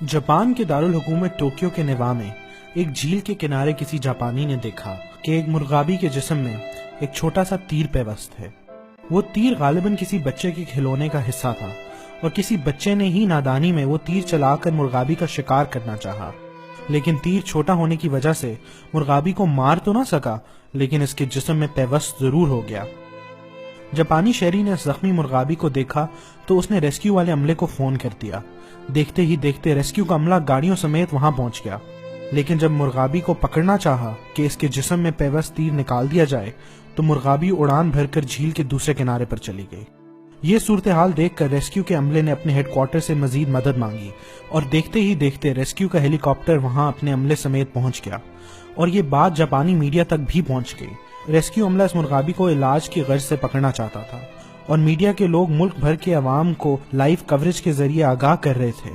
Japan के दारुल हुकूमत Tokyo के नेवा में एक झील के किनारे किसी जापानी ने देखा कि एक मुर्गाबी के जिस्म में एक छोटा सा तीर पेवस्त है। वो तीर गालिबन किसी बच्चे के खिलौने का हिस्सा था और किसी बच्चे ने ही नादानी में वो तीर चलाकर मुर्गाबी का शिकार करना चाहा, लेकिन तीर छोटा होने की वजह से मुर्गाबी को मार तो ना सका, लेकिन इसके जिस्म में पेवस्त जरूर हो गया। जापानी शहरी ने जख्मी मुर्गाबी को देखा तो उसने रेस्क्यू वाले अमले को फोन कर दिया। देखते ही देखते रेस्क्यू का अमला गाड़ियों समेत वहां पहुंच गया, लेकिन जब मुर्गाबी को पकड़ना चाहा कि इसके जिस्म में पेवस्त तीर निकाल दिया जाए तो मुर्गाबी उड़ान भरकर झील के दूसरे किनारे पर चली गई। ये सूरत हाल देखकर रेस्क्यू के अमले ने अपने हेडक्वार्टर से मजीद मदद मांगी और देखते ही देखते रेस्क्यू का हेलीकॉप्टर वहां अपने अमले समेत पहुंच गया और ये बात जापानी मीडिया तक भी पहुंच गई। रेस्क्यू अमला इस मुर्गाबी को इलाज की गर्ज से पकड़ना चाहता था और मीडिया के लोग मुल्क भर के अवाम को लाइव कवरेज के जरिए आगाह कर रहे थे।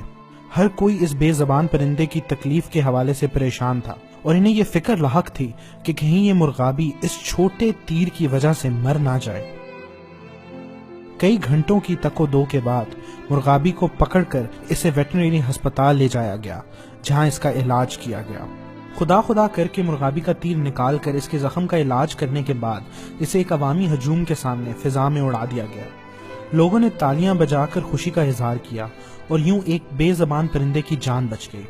हर कोई इस बेजबान परिंदे की तकलीफ के हवाले से परेशान था और इन्हें ये फिक्र लाहक थी कि कहीं ये मुर्गाबी इस छोटे तीर की वजह से मर ना जाए। कई घंटों की तको-दो के बाद मुर्गाबी को पकड़कर इसे वेटरनरी अस्पताल ले जाया गया, जहां इसका इलाज किया गया। खुदा करके मुर्गाबी का तीर निकाल कर इसके जख्म का इलाज करने के बाद इसे एक अवामी हजूम के सामने फिजा में उड़ा दिया गया। लोगों ने तालियां बजाकर खुशी का इजहार किया और यूं एक बेजबान परिंदे की जान बच गई।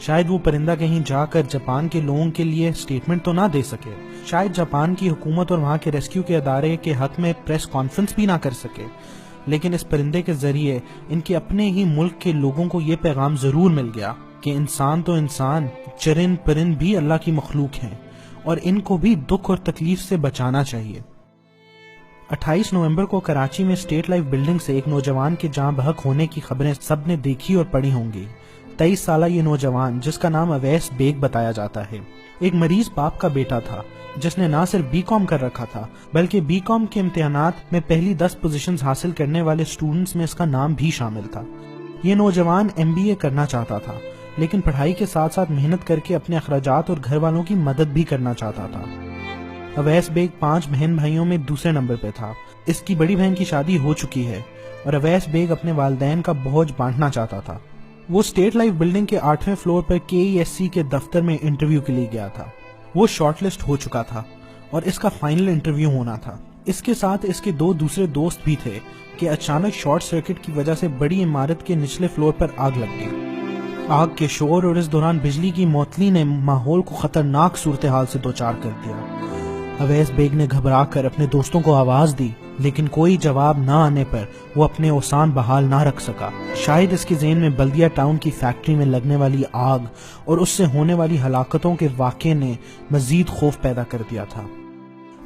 शायद वो परिंदा कहीं जाकर जापान के लोगों के लिए स्टेटमेंट तो ना दे सके, शायद जापान की हुकूमत और वहां के रेस्क्यू के अदारे के हक में प्रेस कॉन्फ्रेंस भी ना कर सके, लेकिन इस परिंदे के जरिए इनके अपने ही मुल्क के लोगों को ये पैगाम जरूर मिल गया कि इंसान तो इंसान, चरिंद परिंद भी अल्लाह की मखलूक हैं और इनको भी दुख और तकलीफ से बचाना चाहिए। 28 नवंबर को कराची में स्टेट लाइफ बिल्डिंग से एक नौजवान के जान बहक होने की खबरें सबने देखी और पढ़ी होंगी। 23 साल ये नौजवान, जिसका नाम अवैस बेग बताया जाता है, एक मरीज बाप का बेटा था जिसने ना सिर्फ बीकॉम कर रखा था बल्कि बीकॉम के इम्तिहानात में पहली 10 पोजीशंस हासिल करने वाले स्टूडेंट्स में इसका नाम भी शामिल था। ये नौजवान MBA करना चाहता था, लेकिन पढ़ाई के साथ साथ मेहनत करके अपने अखराजात और घर वालों की मदद भी करना चाहता था। अवैस बेग 5 बहन भाइयों में दूसरे नंबर पे था। इसकी बड़ी बहन की शादी हो चुकी है और अवैस बेग अपने वालिदैन का बोझ बांटना चाहता था। वो स्टेट लाइफ बिल्डिंग के 8वें फ्लोर पर KESC के दफ्तर में इंटरव्यू के लिए गया था। वो शॉर्टलिस्ट हो चुका था और इसका फाइनल इंटरव्यू होना था। इसके साथ इसके 2 दूसरे दोस्त भी थे कि अचानक शॉर्ट सर्किट की वजह से बड़ी इमारत के निचले फ्लोर पर आग लग गई। आग के शोर और इस दौरान बिजली की मौतली ने माहौल को खतरनाक सूरत हाल से दोचार कर दिया। अवैस बेग ने घबराकर अपने दोस्तों को आवाज दी, लेकिन कोई जवाब न आने पर वो अपने औसान बहाल ना रख सका। शायद इसके ज़हन में बल्दिया टाउन की फैक्ट्री में लगने वाली आग और उससे होने वाली हलाकतों के वाक़े ने मजीद खौफ पैदा कर दिया था।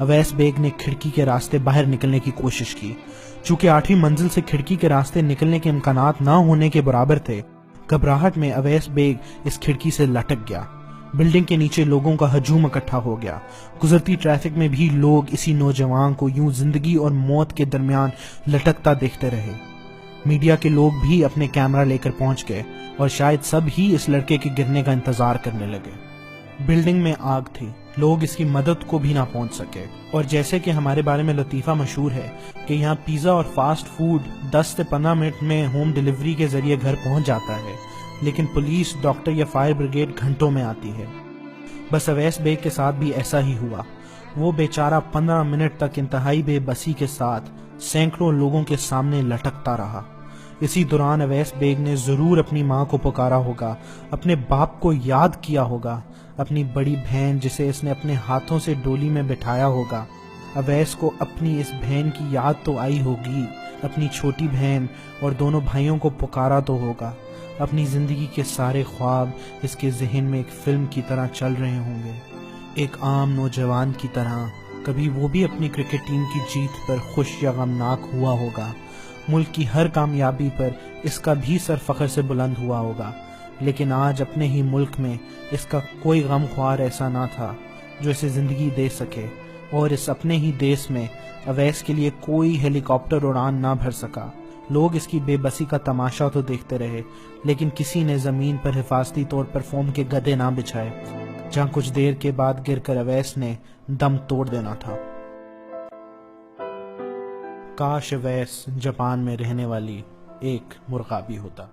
अवैस बेग ने खिड़की के रास्ते बाहर निकलने की कोशिश की। चूंकि 8वीं मंजिल से खिड़की के रास्ते निकलने के इम्कानात न होने के बराबर थे, घबराहट में अवैस बेग इस खिड़की से लटक गया। बिल्डिंग के नीचे लोगों का हजूम इकट्ठा हो गया। गुजरती ट्रैफिक में भी लोग इसी नौजवान को यूं जिंदगी और मौत के दरमियान लटकता देखते रहे। मीडिया के लोग भी अपने कैमरा लेकर पहुंच गए और शायद सब ही इस लड़के के गिरने का इंतजार करने लगे। बिल्डिंग में आग थी, लोग इसकी मदद को भी ना पहुंच सके और जैसे कि हमारे बारे में लतीफा मशहूर है कि यहाँ पिज्जा और फास्ट फूड 10 से 15 मिनट में होम डिलीवरी के जरिए घर पहुंच जाता है, लेकिन पुलिस, डॉक्टर या फायर ब्रिगेड घंटों में आती है। बस अवैस बेग के साथ भी ऐसा ही हुआ। वो बेचारा 15 मिनट तक इंतहाई बेबसी के साथ सैकड़ों लोगों के सामने लटकता रहा। इसी दौरान अवैस बेग ने जरूर अपनी माँ को पुकारा होगा, अपने बाप को याद किया होगा, अपनी बड़ी बहन जिसे इसने अपने हाथों से डोली में बिठाया होगा। अवैस को अपनी इस बहन की याद तो आई होगी, अपनी छोटी बहन और दोनों भाइयों को पुकारा तो होगा। अपनी जिंदगी के सारे ख्वाब इसके जहन में एक फिल्म की तरह चल रहे होंगे। एक आम नौजवान की तरह कभी वो भी अपनी क्रिकेट टीम की जीत पर खुश या गमनाक हुआ होगा। मुल्क की हर कामयाबी पर इसका भी सर फख्र से बुलंद हुआ होगा, लेकिन आज अपने ही मुल्क में इसका कोई गमख्वार ऐसा ना था जो इसे जिंदगी दे सके और इस अपने ही देश में अवैस के लिए कोई हेलीकॉप्टर उड़ान ना भर सका। लोग इसकी बेबसी का तमाशा तो देखते रहे, लेकिन किसी ने जमीन पर हिफाजती तौर पर फोम के गद्दे ना बिछाए, जहां कुछ देर के बाद गिरकर अवैस ने दम तोड़ देना था। काश अवैस जापान में रहने वाली एक मुर्गाबी होता।